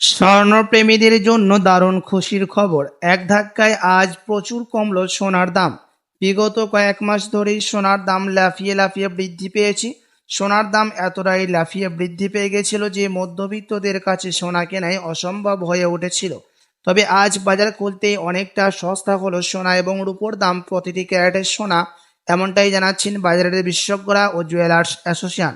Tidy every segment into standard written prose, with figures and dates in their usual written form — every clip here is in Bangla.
স্বর্ণপ্রেমীদের জন্য দারুণ খুশির খবর। এক ধাক্কায় আজ প্রচুর কমল সোনার দাম। বিগত কয়েক মাস ধরেই সোনার দাম লাফিয়ে লাফিয়ে বৃদ্ধি পেয়েছে। সোনার দাম এতটাই লাফিয়ে বৃদ্ধি পেয়ে গেছিল যে মধ্যবিত্তদের কাছে সোনা কেনাই অসম্ভব হয়ে উঠেছিল। তবে আজ বাজার খুলতেই অনেকটা সস্তা হলো সোনা এবং রূপোর দাম প্রতিটি ক্যারেটের সোনা, এমনটাই জানাচ্ছেন বাজারের বিশেষজ্ঞরা ও জুয়েলার্স অ্যাসোসিয়েশন।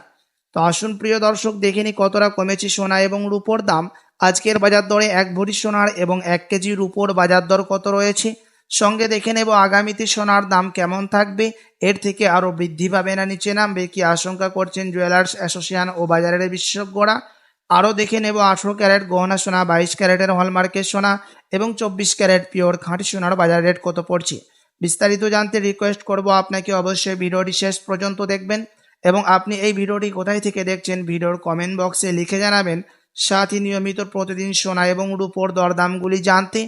তো আসুন প্রিয় দর্শক, দেখে নি কতটা কমেছে সোনা এবং রূপোর দাম। আজকের বাজার দরে এক ভরি সোনার এবং 1 কেজি রূপোর বাজার দর কত রয়েছে, সঙ্গে দেখে নেব আগামীতে সোনার দাম কেমন থাকবে, এর থেকে আরও বৃদ্ধি পাবে না নিচে নামবে কি আশঙ্কা করছেন জুয়েলার্স অ্যাসোসিয়েশন ও বাজারের বিশেষজ্ঞরা। আরও দেখে নেব 18 ক্যারেট গহনা সোনা, 22 ক্যারেটের হলমার্কের সোনা এবং 24 ক্যারেট পিওর খাঁটি সোনার বাজার রেট কত পড়ছে। বিস্তারিত জানতে রিকোয়েস্ট করব আপনাকে অবশ্যই ভিডিওটি শেষ পর্যন্ত দেখবেন এবং আপনি এই ভিডিওটি কোথায় থেকে দেখছেন ভিডিওর কমেন্ট বক্সে লিখে জানাবেন। সাথে নিয়মিত প্রতিদিন সোনা এবং রূপোর দরদামগুলি জানতে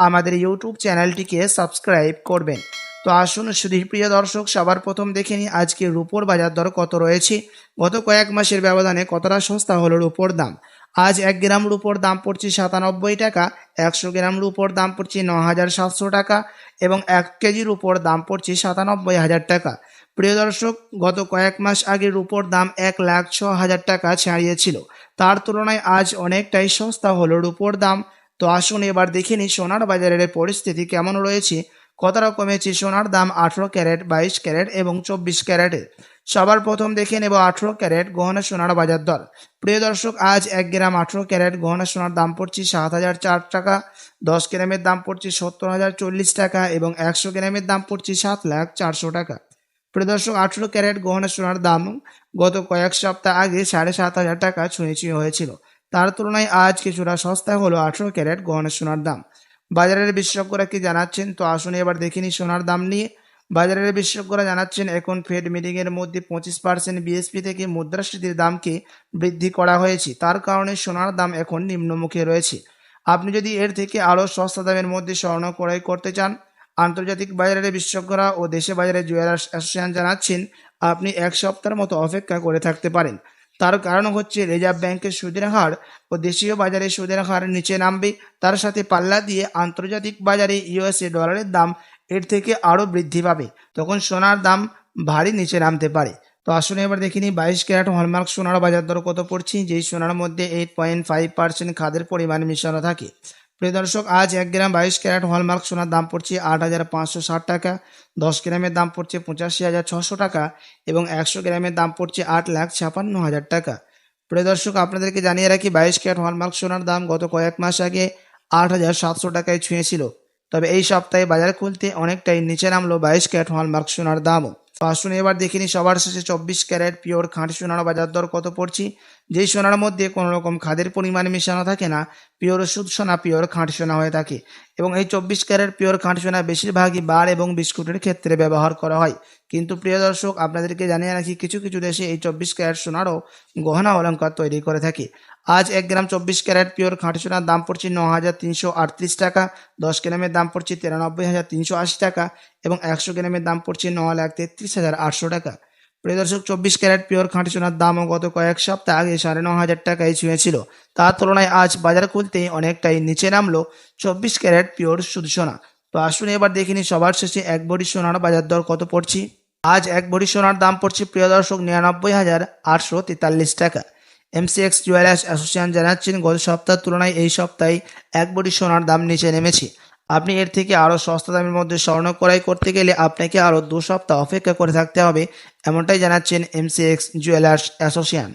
আমাদের ইউটিউব চ্যানেলটিকে সাবস্ক্রাইব করবেন। তো আসুন শুধু প্রিয় দর্শক, সবার প্রথম দেখে নিই আজকে রূপোর বাজার দর কত রয়েছে। গত কয়েক মাসের ব্যবধানে কতটা সস্তা হলো রূপোর দাম। আজ 1 গ্রাম রূপোর দাম পড়ছে 97 টাকা, 100 গ্রাম রূপোর দাম পড়ছে 9,700 টাকা এবং 1 কেজি রূপোর দাম পড়ছে 97,000 টাকা। প্রিয় দর্শক, গত কয়েক মাস আগে রূপোর দাম 1,06,000 টাকা ছাড়িয়েছিল। তার তুলনায় আজ অনেকটাই সস্তা হলো রূপোর দাম। তো আসুন এবার দেখে নিই সোনার বাজারের পরিস্থিতি কেমন রয়েছে, কতটা কমেছে সোনার দাম 18 ক্যারেট, 22 ক্যারেট এবং 24 ক্যারেটের। সবার প্রথম দেখে নেব 18 ক্যারেট গহনা সোনার বাজার দর। প্রিয় দর্শক, আজ 1 গ্রাম 18 ক্যারেট গহনা সোনার দাম পড়ছে 7,004 টাকা, 10 গ্রামের দাম পড়ছে 70,040 টাকা এবং 100 গ্রামের দাম পড়ছে 7,04,000 টাকা। প্রিয় দর্শক, 18 ক্যারেট গহনা সোনার দাম গত কয়েক সপ্তাহ আগে 7,500 টাকা ছুঁয়ে হয়েছিল। তার তুলনায় আজ কিছুটা সস্তা হলো 18 ক্যারেট গহনা সোনার দাম। বাজারের বিশেষজ্ঞরা কি জানাচ্ছেন, তো আসুন এবার দেখে নিই সোনার দাম নিয়ে। বাজারের বিশেষজ্ঞরা জানাচ্ছেন, এখন ফেড মিটিংয়ের মধ্যে 25% বিএসপি থেকে মুদ্রাস্ফীতির দামকে বৃদ্ধি করা হয়েছে। তার কারণে সোনার দাম এখন নিম্নমুখী রয়েছে। আপনি যদি এর থেকে আরও সস্তা দামের মধ্যে স্বর্ণ ক্রয় করতে চান, আন্তর্জাতিক বাজারের বিশেষজ্ঞরা ও দেশে বাজারে জুয়েলার্স অ্যাসোসিয়েশন জানাচ্ছেন আপনি 1 সপ্তাহের মতো অপেক্ষা করে থাকতে পারেন। তার কারণ হচ্ছে রিজার্ভ ব্যাংকের সুদের হার ও দেশীয় বাজারে সুদের হার নিচে নামবে, তার সাথে পাল্লা দিয়ে আন্তর্জাতিক বাজারে ইউএসএ ডলারের দাম এর থেকে আরও বৃদ্ধি পাবে, তখন সোনার দাম ভারী নিচে নামতে পারে। তো আসুন এবার দেখিনি 22 ক্যারেট হলমার্ক সোনার বাজার দর কত পড়ছে, যেই সোনার মধ্যে 8.5% খাদের পরিমাণ মিশানো থাকে। প্রিয় দর্শক, আজ 1 গ্রাম 22 ক্যারেট হলমার্ক সোনার দাম পড়ছে 8,560 টাকা, 10 গ্রামের দাম পড়ছে 85,600 টাকা এবং 100 গ্রামের দাম পড়ছে 8,56,000 টাকা। প্রিয় দর্শক, আপনাদেরকে জানিয়ে রাখি 22 ক্যারেট হলমার্ক সোনার দাম গত কয়েক মাস আগে 8,700 টাকায় ছুঁয়েছিল। তবে এই সপ্তাহে বাজার খুলতে অনেকটাই নিচে নামলো 22 ক্যারেট হলমার্ক সোনার দামও। তো আসুন এবার দেখিনি সবার শেষে 24 ক্যারেট পিওর খাঁটি সোনার বাজার দর কত পড়ছে, যেই সোনার মধ্যে কোনো রকম খাদের পরিমাণ মেশানো থাকে না, পিওর শুদ্ধ সোনা, পিওর খাঁটি সোনা হয়ে থাকে। এবং এই 24 ক্যারেট পিওর খাঁটি সোনা বেশিরভাগই বার এবং বিস্কুটের ক্ষেত্রে ব্যবহার করা হয়। কিন্তু প্রিয় দর্শক, আপনাদেরকে জানিয়ে রাখি কিছু কিছু দেশে এই 24 ক্যারেট সোনারও গহনা অলঙ্কার তৈরি করে থাকে। আজ 1 গ্রাম 24 ক্যারেট পিওর খাঁটি সোনার দাম পড়ছে 9,338 টাকা, 10 গ্রামের দাম পড়ছে 93,380 টাকা এবং 100 গ্রামের দাম পড়ছে 9,33,800 টাকা। প্রিয় দর্শক, 24 ক্যারেট পিওর খাঁটি সোনার দামও গত কয়েক সপ্তাহ আগে 9,500 টাকায় ছুঁয়েছিল। তার তুলনায় আজ বাজার খুলতেই অনেকটাই নিচে নামলো 24 ক্যারেট পিওর শুদ্ধ সোনা। তো আসুন এবার দেখিনি সবার শেষে 1 ভরি সোনার বাজার দর কত পড়ছে। আজ 1 ভরি সোনার দাম পড়ছে প্রিয় দর্শক 99,843 টাকা। এমসিএক্স জুয়েলার্স অ্যাসোসিয়েশন জানাচ্ছেন গত সপ্তাহের তুলনায় এই সপ্তাহে 1 ভরি সোনার দাম নিচে নেমেছে। আপনি এর থেকে আরও সস্তা দামের মধ্যে স্বর্ণ ক্রয় করতে গেলে আপনাকে আরও 2 সপ্তাহ অপেক্ষা করে থাকতে হবে, এমনটাই জানাচ্ছেন এমসিএক্স জুয়েলার্স অ্যাসোসিয়েশন।